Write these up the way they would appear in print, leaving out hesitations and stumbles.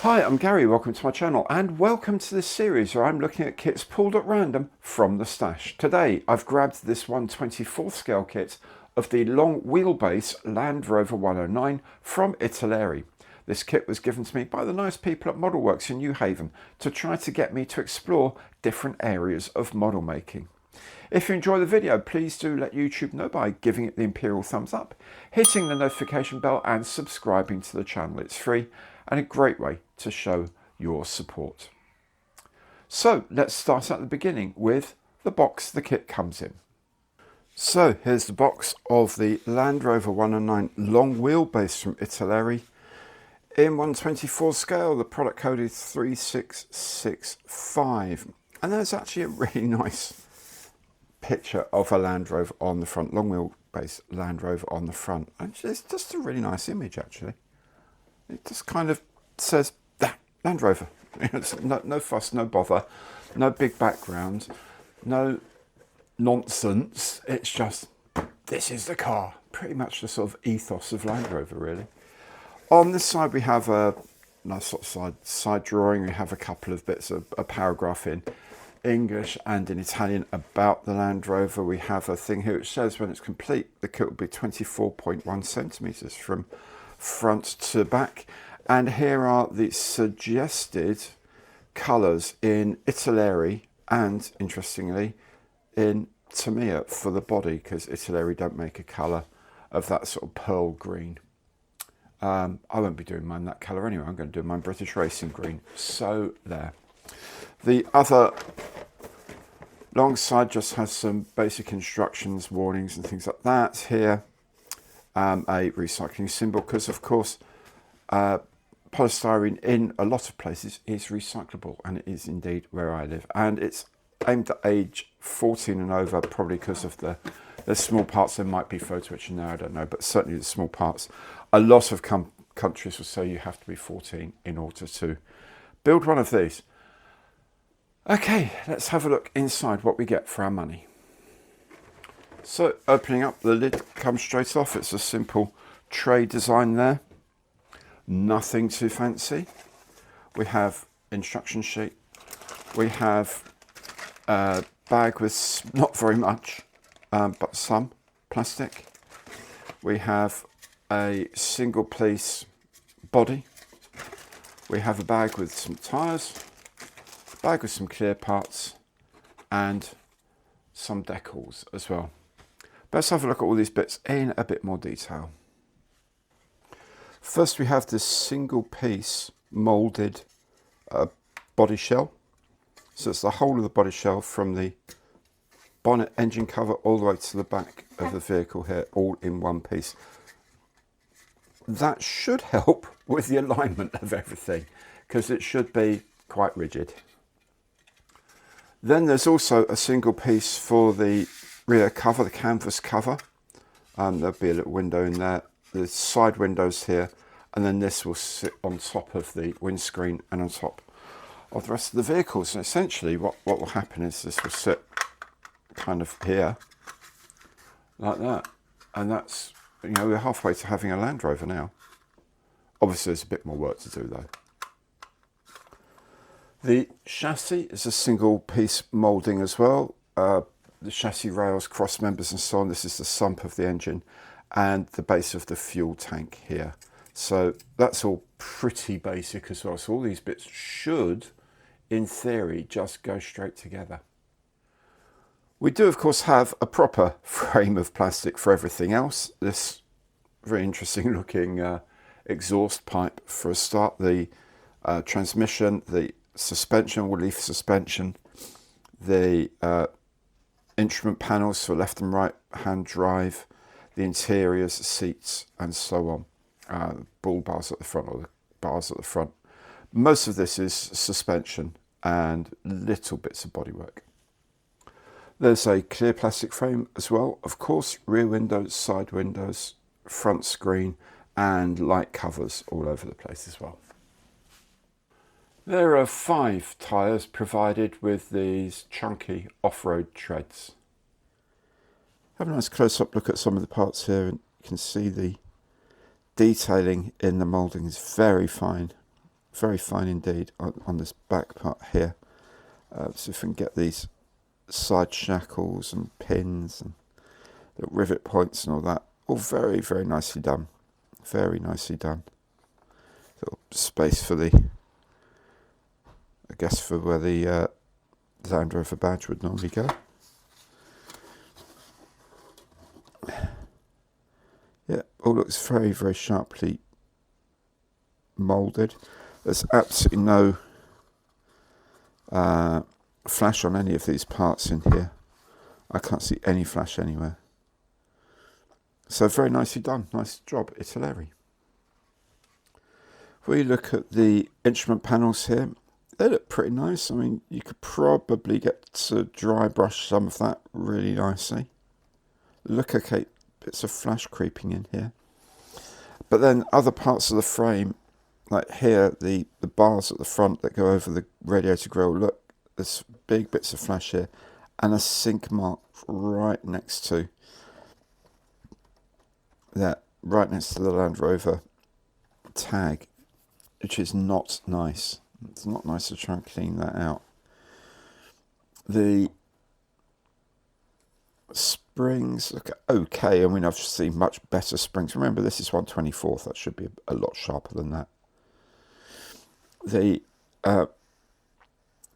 Hi, I'm Gary, welcome to my channel and welcome to this series where I'm looking at kits pulled at random from the stash. Today I've grabbed this 1/24th scale kit of the long wheelbase Land Rover 109 from ITALERI. This kit was given to me by the nice people at Model Works in New Haven to try to get me to explore different areas of model making. If you enjoy the video, please do let YouTube know by giving it the imperial thumbs up, hitting the notification bell and subscribing to the channel. It's free and a great way to show your support. So let's start at the beginning with the box the kit comes in. So here's the box of the Land Rover 109 long wheelbase from ITALERI in 1/24 scale. The product code is 3665, and there's actually a really nice picture of a Land Rover on the front, long wheelbase Land Rover on the front. And it's just a really nice image actually. It just kind of says that Land Rover. No fuss, no bother, no big background, no nonsense. It's just, this is the car. Pretty much the sort of ethos of Land Rover, really. On this side we have a nice sort of side drawing. We have a couple of bits of a paragraph in English and in Italian about the Land Rover. We have a thing here which says when it's complete the kit will be 24.1 centimeters from front to back, and here are the suggested colours in ITALERI and, interestingly, in Tamiya for the body, because ITALERI don't make a colour of that sort of pearl green. I won't be doing mine that colour anyway. I'm going to do mine British Racing green. So there. The other long side just has some basic instructions, warnings and things like that. Here a recycling symbol, because of course polystyrene in a lot of places is recyclable, and it is indeed where I live, and it's aimed at age 14 and over, probably because of the small parts. There might be photo etching there, I don't know, but certainly the small parts. A lot of countries will say you have to be 14 in order to build one of these. Okay, let's have a look inside what we get for our money. So opening up, the lid comes straight off. It's a simple tray design there, nothing too fancy. We have instruction sheet. We have a bag with not very much, but some plastic. We have a single piece body. We have a bag with some tyres, a bag with some clear parts, and some decals as well. Let's have a look at all these bits in a bit more detail. First we have this single piece moulded body shell. So it's the whole of the body shell from the bonnet engine cover all the way to the back of the vehicle here, all in one piece. That should help with the alignment of everything, because it should be quite rigid. Then there's also a single piece for the rear cover, the canvas cover. There'll be a little window in there. There's side windows here, and then this will sit on top of the windscreen and on top of the rest of the vehicle. So essentially what will happen is this will sit kind of here like that, and that's, you know, we're halfway to having a Land Rover now. Obviously there's a bit more work to do though. The chassis is a single piece moulding as well. The chassis rails, cross members and so on. This is the sump of the engine and the base of the fuel tank here. So that's all pretty basic as well. So all these bits should, in theory, just go straight together. We do of course have a proper frame of plastic for everything else. This very interesting looking exhaust pipe for a start, the transmission, the suspension, will leaf suspension, the instrument panels for left and right hand drive, the interiors, seats and so on, bull bars at the front or the bars at the front. Most of this is suspension and little bits of bodywork. There's a clear plastic frame as well, of course, rear windows, side windows, front screen and light covers all over the place as well. There are 5 tyres provided with these chunky off-road treads. Have a nice close-up look at some of the parts here, and you can see the detailing in the moulding is very fine, very fine indeed on this back part here. So if we can get these side shackles and pins and the rivet points and all that, all very, very nicely done. Very nicely done. Little space for the, I guess, for where the Land Rover badge would normally go. Yeah, all looks very, very sharply moulded. There's absolutely no flash on any of these parts in here. I can't see any flash anywhere. So very nicely done. Nice job, ITALERI. If we look at the instrument panels here, they look pretty nice. I mean, you could probably get to dry brush some of that really nicely. Look, okay, bits of flash creeping in here. But then other parts of the frame, like here, the bars at the front that go over the radiator grille, look, there's big bits of flash here. And a sink mark right next to that, right next to the Land Rover tag, which is not nice. It's not nice to try and clean that out. The springs look okay. I mean, I've seen much better springs. Remember, this is 1/24. That should be a lot sharper than that. The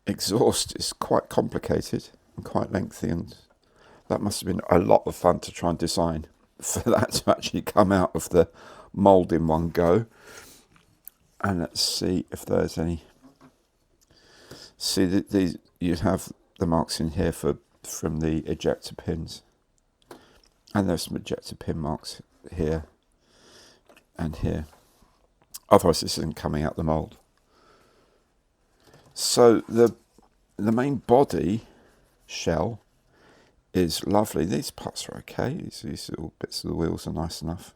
exhaust is quite complicated and quite lengthy, and that must have been a lot of fun to try and design for that to actually come out of the mould in one go. And let's see if there's any. See, these you'd have the marks in here from the ejector pins, and there's some ejector pin marks here and here. Otherwise, this isn't coming out the mould. So the main body shell is lovely. These parts are okay. These little bits of the wheels are nice enough.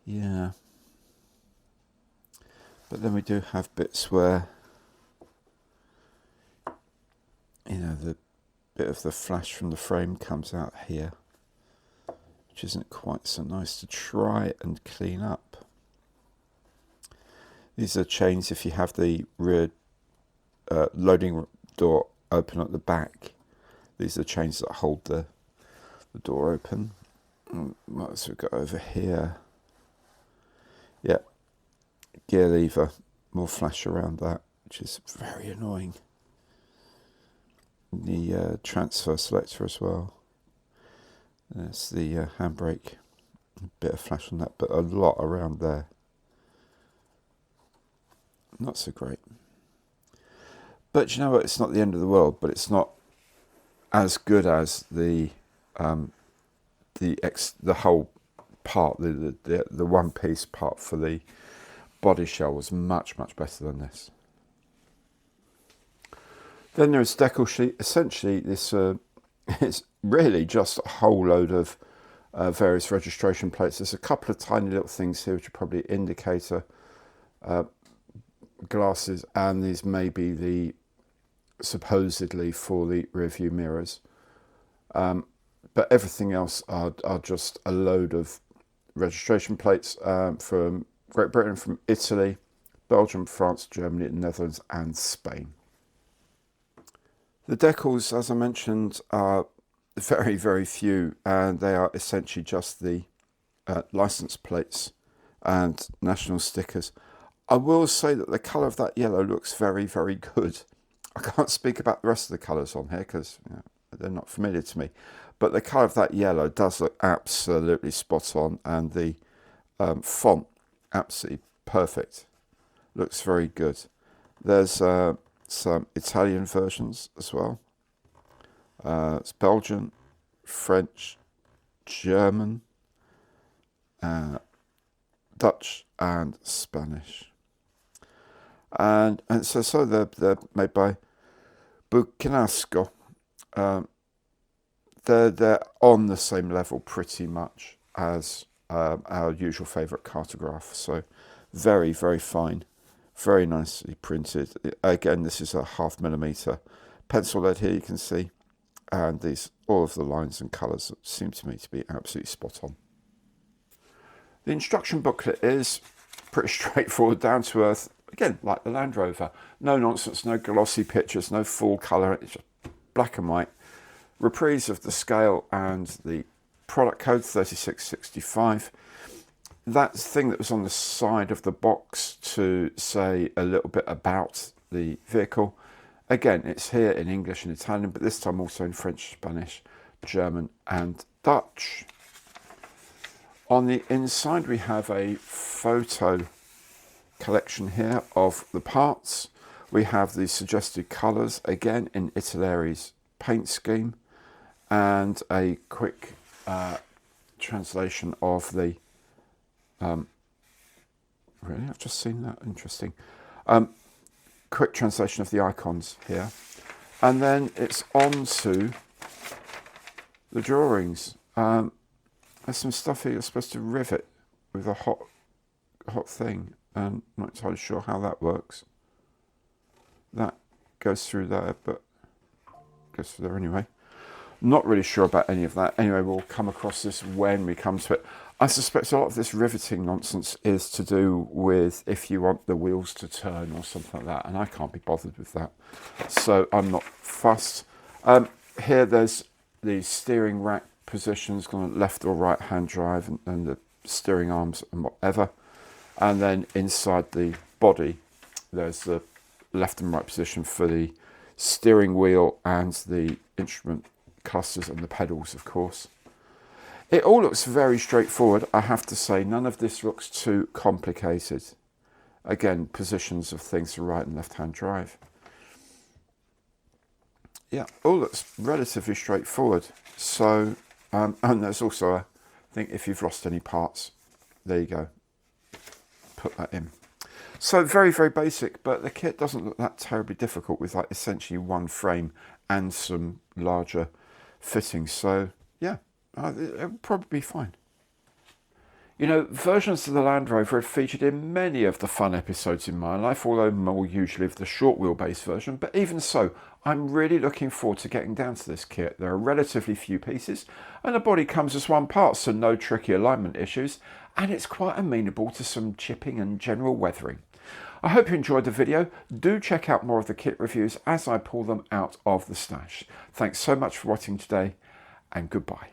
Yeah. But then we do have bits where, you know, the bit of the flash from the frame comes out here, which isn't quite so nice to try and clean up. These are chains if you have the rear loading door open at the back. These are chains that hold the door open. What else we've got over here? Yeah, gear lever, more flash around that, which is very annoying. The transfer selector as well. There's the handbrake, a bit of flash on that, but a lot around there. Not so great. But you know what? It's not the end of the world, but it's not as good as the whole part, the one piece part for the body shell was much, much better than this. Then there is decal sheet. Essentially, this is really just a whole load of various registration plates. There's a couple of tiny little things here, which are probably indicator glasses, and these may be the supposedly for the rear view mirrors. But everything else are just a load of registration plates from Great Britain, from Italy, Belgium, France, Germany, Netherlands and Spain. The decals, as I mentioned, are very, very few, and they are essentially just the license plates and national stickers. I will say that the colour of that yellow looks very, very good. I can't speak about the rest of the colours on here because they're not familiar to me. But the colour of that yellow does look absolutely spot on, and the font absolutely perfect. Looks very good. There's some Italian versions as well. It's Belgian, French, German, Dutch and Spanish. And so they're made by Bucanasco. They're on the same level pretty much as our usual favourite cartograph. So very, very fine, very nicely printed. Again, this is a 0.5mm pencil lead here, you can see. And all of the lines and colours seem to me to be absolutely spot on. The instruction booklet is pretty straightforward, down to earth. Again, like the Land Rover. No nonsense, no glossy pictures, no full colour. It's just black and white. Reprise of the scale and the product code 3665. That thing that was on the side of the box to say a little bit about the vehicle. Again, it's here in English and Italian, but this time also in French, Spanish, German and Dutch. On the inside we have a photo collection here of the parts. We have the suggested colours, again in ITALERI's paint scheme, and a quick translation of the really, I've just seen that, interesting. Quick translation of the icons here, and then it's on to the drawings. There's some stuff here you're supposed to rivet with a hot thing, and I'm not entirely sure how that works. That goes through there, but goes through there anyway. Not really sure about any of that. Anyway, we'll come across this when we come to it. I suspect a lot of this riveting nonsense is to do with if you want the wheels to turn or something like that, and I can't be bothered with that, so I'm not fussed. Here there's the steering rack positions, going left or right hand drive, and the steering arms and whatever, and then inside the body there's the left and right position for the steering wheel and the instrument clusters and the pedals, of course. It all looks very straightforward, I have to say. None of this looks too complicated. Again, positions of things for right and left hand drive. Yeah, all looks relatively straightforward. So, and there's also a thing, if you've lost any parts, there you go, put that in. So very, very basic, but the kit doesn't look that terribly difficult with like essentially one frame and some larger fittings. So yeah, it'll probably be fine. You know, versions of the Land Rover have featured in many of the fun episodes in my life, although more usually of the short wheelbase version. But even so, I'm really looking forward to getting down to this kit. There are relatively few pieces, and the body comes as one part, so no tricky alignment issues, and it's quite amenable to some chipping and general weathering. I hope you enjoyed the video. Do check out more of the kit reviews as I pull them out of the stash. Thanks so much for watching today, and goodbye.